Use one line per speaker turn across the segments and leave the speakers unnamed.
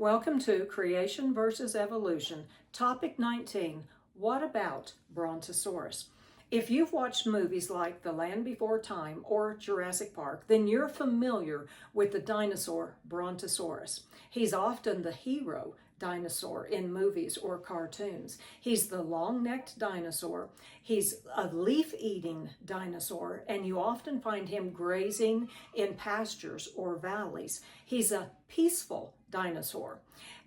Welcome to Creation versus Evolution, Topic 19, What About Brontosaurus? If you've watched movies like The Land Before Time or Jurassic Park, then you're familiar with the dinosaur Brontosaurus. He's often the hero dinosaur in movies or cartoons. He's the long-necked dinosaur. He's a leaf-eating dinosaur, and you often find him grazing in pastures or valleys. He's a peaceful dinosaur,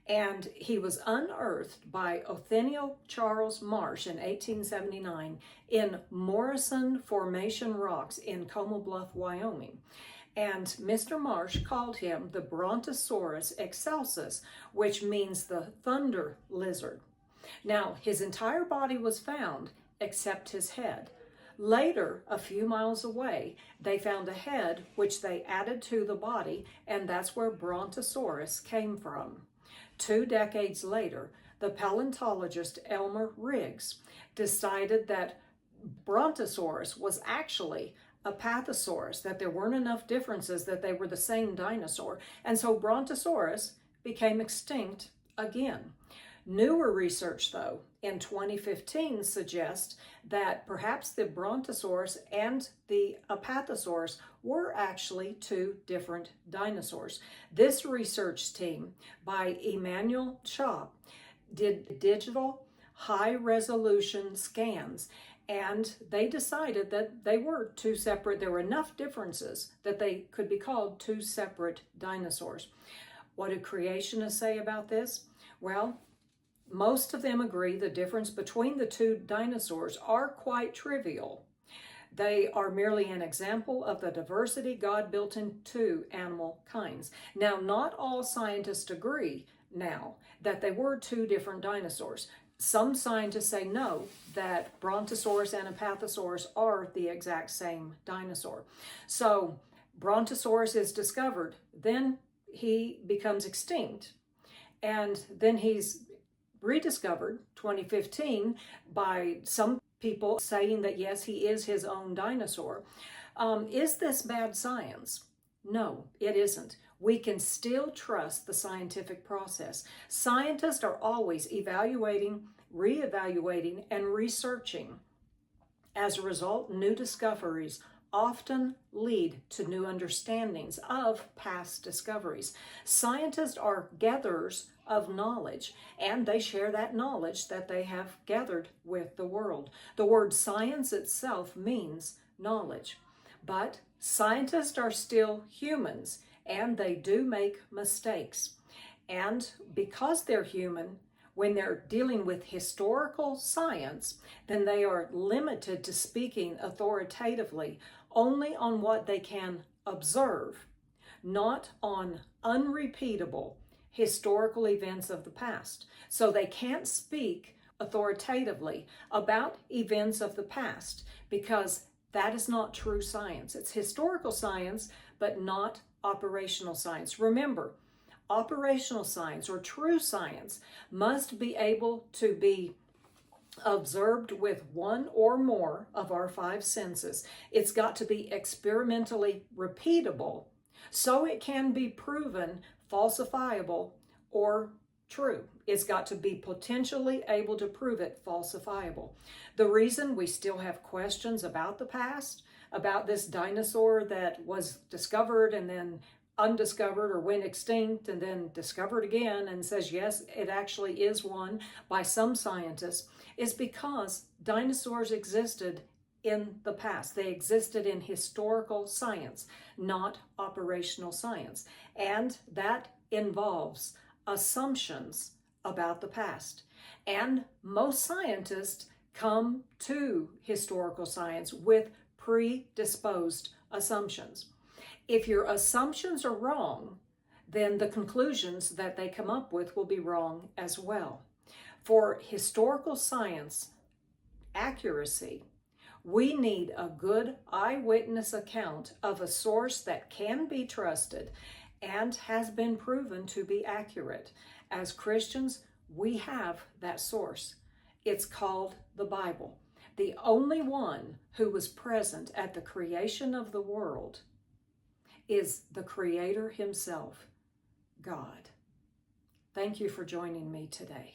and he was unearthed by Othniel Charles Marsh in 1879 in Morrison Formation rocks in Como Bluff, Wyoming. And Mr. Marsh called him the Brontosaurus excelsus, which means the thunder lizard. Now, his entire body was found except his head. Later, a few miles away, they found a head which they added to the body, and that's where Brontosaurus came from. 2 decades later, the paleontologist Elmer Riggs decided that Brontosaurus was actually a Apathosaurus, that there weren't enough differences, that they were the same dinosaur. And so Brontosaurus became extinct again. Newer research, though, in 2015 suggests that perhaps the Brontosaurus and the Apathosaurus were actually 2 different dinosaurs. This research team by Emanuel Schaap did digital high-resolution scans, and they decided that they were 2 separate, there were enough differences that they could be called 2 separate dinosaurs. What do creationists say about this? Well, most of them agree the difference between the 2 dinosaurs are quite trivial. They are merely an example of the diversity God built into animal kinds. Now, not all scientists agree now that they were 2 different dinosaurs. Some scientists say no, that Brontosaurus and Apathosaurus are the exact same dinosaur. So Brontosaurus is discovered, then he becomes extinct, and then he's rediscovered 2015 by some people saying that yes, he is his own dinosaur. Is this bad science? No, it isn't. We can still trust the scientific process. Scientists are always evaluating, reevaluating, and researching. As a result, new discoveries often lead to new understandings of past discoveries. Scientists are gatherers of knowledge, and they share that knowledge that they have gathered with the world. The word science itself means knowledge, but scientists are still humans, and they do make mistakes. And because they're human, when they're dealing with historical science, then they are limited to speaking authoritatively only on what they can observe, not on unrepeatable historical events of the past. So they can't speak authoritatively about events of the past because that is not true science. It's historical science, but not operational science. Remember, operational science or true science must be able to be observed with 1 or more of our 5 senses. It's got to be experimentally repeatable so it can be proven falsifiable or true. It's got to be potentially able to prove it falsifiable. The reason we still have questions about the past, about this dinosaur that was discovered and then undiscovered or went extinct and then discovered again and says, yes, it actually is one by some scientists, is because dinosaurs existed in the past. They existed in historical science, not operational science. And that involves assumptions about the past. And most scientists come to historical science with predisposed assumptions. If your assumptions are wrong, then the conclusions that they come up with will be wrong as well. For historical science accuracy, we need a good eyewitness account of a source that can be trusted and has been proven to be accurate. As Christians, we have that source. It's called the Bible. The only one who was present at the creation of the world is the Creator himself, God. Thank you for joining me today.